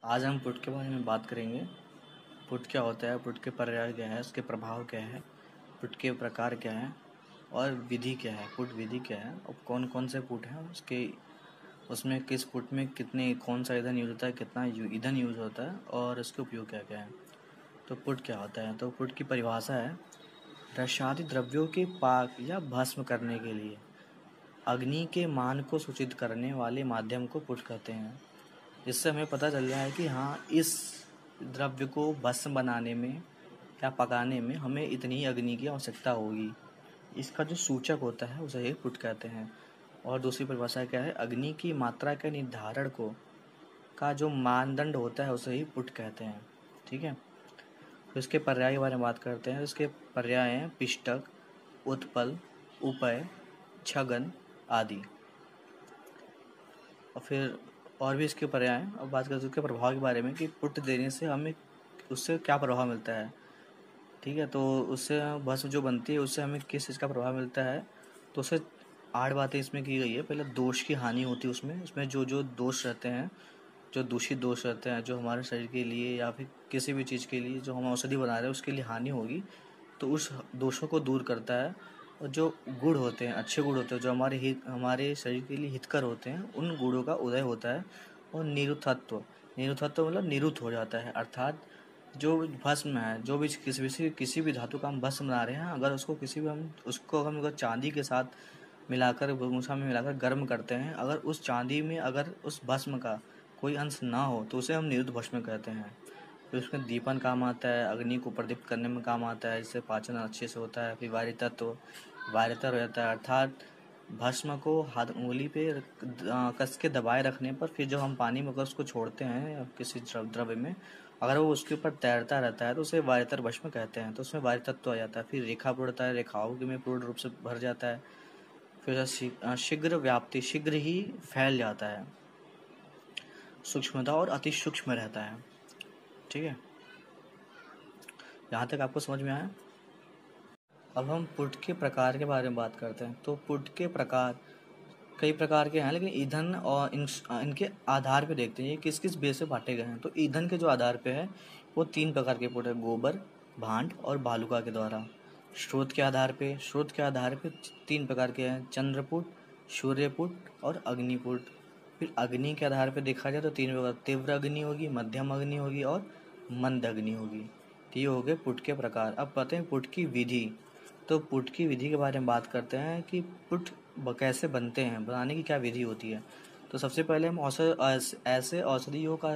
आज हम पुट के बारे में बात करेंगे। पुट क्या होता है, पुट के पर्याय क्या है, उसके प्रभाव क्या है, पुट के प्रकार क्या है और विधि क्या है, पुट विधि क्या है और कौन कौन से पुट हैं, उसके उसमें किस पुट में कितने कौन सा ईंधन यूज होता है, कितना ईंधन यूज होता है और इसके उपयोग क्या क्या है। तो पुट क्या होता है, तो पुट की परिभाषा है रसायनिक द्रव्यों के पाक या भस्म करने के लिए अग्नि के मान को सूचित करने वाले माध्यम को पुट कहते हैं। इससे हमें पता चल रहा है कि हाँ, इस द्रव्य को भस्म बनाने में या पकाने में हमें इतनी अग्नि की आवश्यकता होगी। इसका जो सूचक होता है उसे ही पुट कहते हैं। और दूसरी परिभाषा क्या है, अग्नि की मात्रा के निर्धारण को का जो मानदंड होता है उसे ही पुट कहते हैं। ठीक है, तो इसके पर्याय के बारे में बात करते हैं। इसके पर्याय हैं पिष्टक, उत्पल, उपय, छगन आदि। और फिर और भी इसके पर्याय हैं। अब बात करते हैं उसके प्रभाव के बारे में कि पुट देने से हमें उससे क्या प्रभाव मिलता है। ठीक है, तो उससे भस्म जो बनती है उससे हमें किस चीज़ का प्रभाव मिलता है। तो उससे 8 बातें इसमें की गई है। पहले दोष की हानि होती है उसमें जो जो दोष रहते हैं, जो दूषित दोष रहते हैं, जो हमारे शरीर के लिए या फिर किसी भी चीज़ के लिए जो हम औषधि बना रहे हैं उसके लिए हानि होगी, तो उस दोषों को दूर करता है। और जो गुण होते हैं, अच्छे गुण होते हैं, जो हमारे शरीर के लिए हितकर होते हैं, उन गुणों का उदय होता है। और निरुद्धत्व, निरुद्धत्व मतलब निरुद्ध हो जाता है, अर्थात जो भस्म है, जो भी किसी भी धातु का हम भस्म बना रहे हैं, अगर उसको हम अगर चांदी के साथ मिलाकर भूसा में मिलाकर गर्म करते हैं, अगर उस चांदी में अगर उस भस्म का कोई अंश ना हो तो उसे हम निरुद्ध भस्म कहते हैं। फिर उसमें दीपन काम आता है, अग्नि को प्रदीप्त करने में काम आता है, जिससे पाचन अच्छे से होता है। फिर वारितर रहता है, अर्थात भस्म को हाथ उंगली पे कस के दबाए रखने पर फिर जो हम पानी में अगर उसको छोड़ते हैं या किसी द्रव्य में, अगर वो उसके ऊपर तैरता रहता है तो उसे वारितर भस्म कहते हैं। तो उसमें वारितत्व आ जाता है। फिर रेखा पूर्णता है, रेखाओं में पूर्ण रूप से भर जाता है। फिर शीघ्र व्याप्ति, शीघ्र ही फैल जाता है, सूक्ष्मता और अति सूक्ष्म रहता है। ठीक है, यहाँ तक आपको समझ में आया। अब हम पुट के प्रकार के बारे में बात करते हैं। तो पुट के प्रकार कई प्रकार के हैं, लेकिन ईंधन और इनके आधार पे देखते हैं ये किस किस बेस पे बांटे गए हैं। तो ईंधन के जो आधार पे है वो 3 प्रकार के पुट है, गोबर, भांड और बालुका के द्वारा। स्रोत के आधार पे 3 प्रकार के हैं, चंद्रपुट, सूर्यपुट और अग्निपुट। फिर अग्नि के आधार पे देखा जाए तो 3 प्रकार, तीव्र अग्नि होगी, मध्यम अग्नि होगी और मंद अग्नि होगी। तो ये हो गए पुट के प्रकार। अब कहते हैं पुट की विधि। तो पुट की विधि के बारे में बात करते हैं कि पुट कैसे बनते हैं, बनाने की क्या विधि होती है। तो सबसे पहले हम ऐसे औषधियों का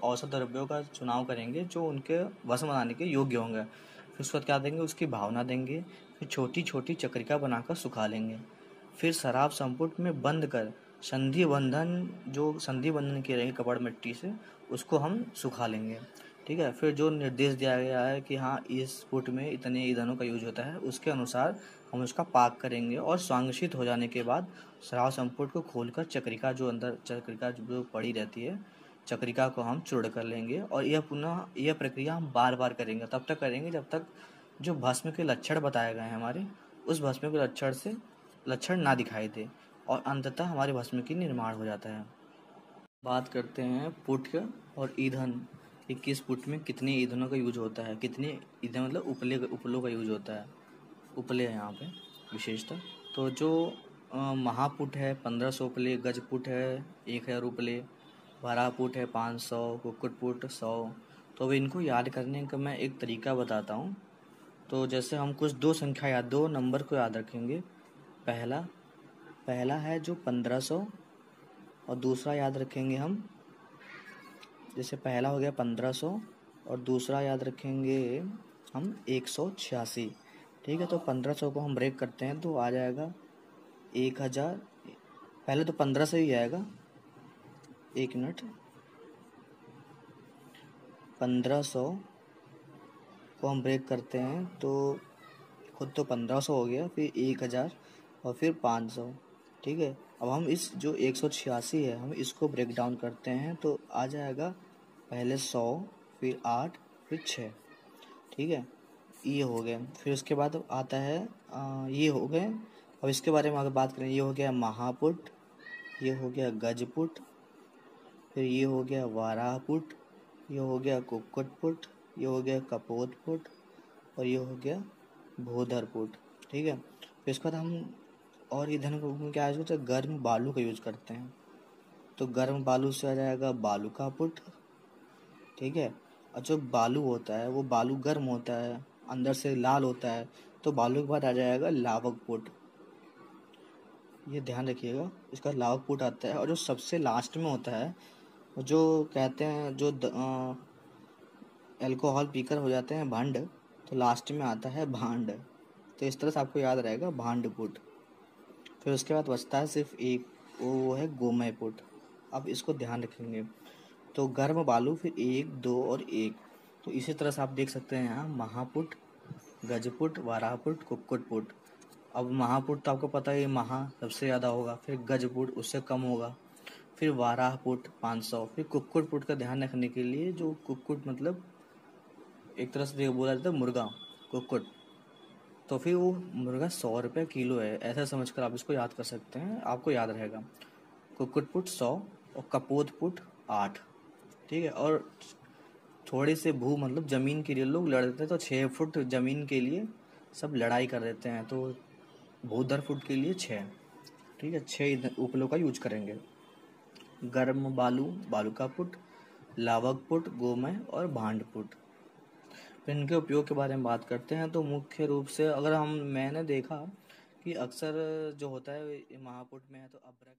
औषध द्रव्यों का चुनाव करेंगे जो उनके भस्म बनाने के योग्य होंगे। फिर उसके बाद क्या देंगे, उसकी भावना देंगे। फिर छोटी छोटी चक्रिका बनाकर सुखा लेंगे। फिर शराब संपुट में बंद कर संधि बंधन किए रहेंगे कपड़ मिट्टी से, उसको हम सुखा लेंगे। ठीक है, फिर जो निर्देश दिया गया है कि हाँ इस पुट में इतने ईंधनों का यूज होता है, उसके अनुसार हम उसका पाक करेंगे। और स्वांशित हो जाने के बाद शराब संपुट को खोलकर चक्रिका जो पड़ी रहती है, चक्रिका को हम चूर्ण कर लेंगे। और यह प्रक्रिया हम बार बार करेंगे, तब तक करेंगे जब तक जो भस्म के लक्षण बताए गए हैं हमारे, उस भस्म के लक्षण ना दिखाई दे और अंततः हमारे भस्म की निर्माण हो जाता है। बात करते हैं पुट का और ईंधन कि किस पुट में कितने ईंधनों का यूज होता है, कितने ईंधन मतलब उपलों का यूज होता है। उपले हैं यहाँ पे विशेषता। तो जो महापुट है 1500 उपले, गजपुट है 1000 उपले, भरापुट है 500, कुक्कुटपुट 100। तो अब इनको याद करने का मैं एक तरीका बताता हूँ। तो जैसे हम कुछ दो नंबर को याद रखेंगे। पहला पहला है जो 1500 और दूसरा याद रखेंगे हम, जैसे पहला हो गया 1500 और दूसरा याद रखेंगे हम 186। ठीक है, तो 1500 को हम ब्रेक करते हैं तो आ जाएगा 1000। पहले तो 15 से ही आएगा, 1 मिनट। 1500 को हम ब्रेक करते हैं तो खुद तो 1500 हो गया, फिर 1000 और फिर 500। ठीक है, अब हम इस जो 186 है हम इसको ब्रेक डाउन करते हैं तो आ जाएगा पहले 100, फिर 8, फिर 6। ठीक है, ये हो गए। फिर उसके बाद आता है ये हो गए। अब इसके बारे में अगर बात करें, ये हो गया महापुट, ये हो गया गजपुट, फिर ये हो गया वाराह पुट, ये हो गया कुक्कुट पुट, ये हो गया कपोत पुट, और ये हो गया भोदर पुट। ठीक है, फिर इसके बाद हम और ईंधन में क्या यूज करते हैं, गर्म बालू का यूज करते हैं। तो गर्म बालू से आ जाएगा बालू का पुट। ठीक है, और जो बालू होता है वो बालू गर्म होता है, अंदर से लाल होता है, तो बालू के बाद आ जाएगा लावक पुट। ये ध्यान रखिएगा, इसका लावक पुट आता है। और जो सबसे लास्ट में होता है, जो कहते हैं जो अल्कोहल पीकर हो जाते हैं भंड, तो लास्ट में आता है भांड। तो इस तरह से आपको याद रहेगा भांड पुट। फिर उसके बाद बचता है सिर्फ एक, वो है गोमय पुट। अब इसको ध्यान रखेंगे, तो गर्म बालू फिर 1 2 और 1। तो इसी तरह से आप देख सकते हैं यहाँ महापुट, गजपुट, वाराहपुट, कुक्कुटपुट। अब महापुट तो आपको पता है, महा सबसे ज़्यादा होगा, फिर गजपुट उससे कम होगा, फिर वाराहपुट 500, फिर कुक्कुटपुट का ध्यान रखने के लिए, जो कुक्कुट मतलब एक तरह से बोला जाता है मुर्गा, कुक्कुट, तो फिर वो मुर्गा 100 रुपये किलो है, ऐसा समझकर आप इसको याद कर सकते हैं, आपको याद रहेगा। कुक्कुटपुट 100 और कपोतपुट 8। ठीक है, और थोड़े से भू मतलब ज़मीन के लिए लोग लड़ते हैं, तो 6 फुट ज़मीन के लिए सब लड़ाई कर देते हैं, तो भूदर फुट के लिए 6। ठीक है, 6 उपलों का यूज करेंगे। गर्म बालू, बालू का पुट, लावक पुट, गोमय और भांड पुट। फिर इनके उपयोग के बारे में बात करते हैं, तो मुख्य रूप से अगर मैंने देखा कि अक्सर जो होता है महापुट में है तो अभ्रक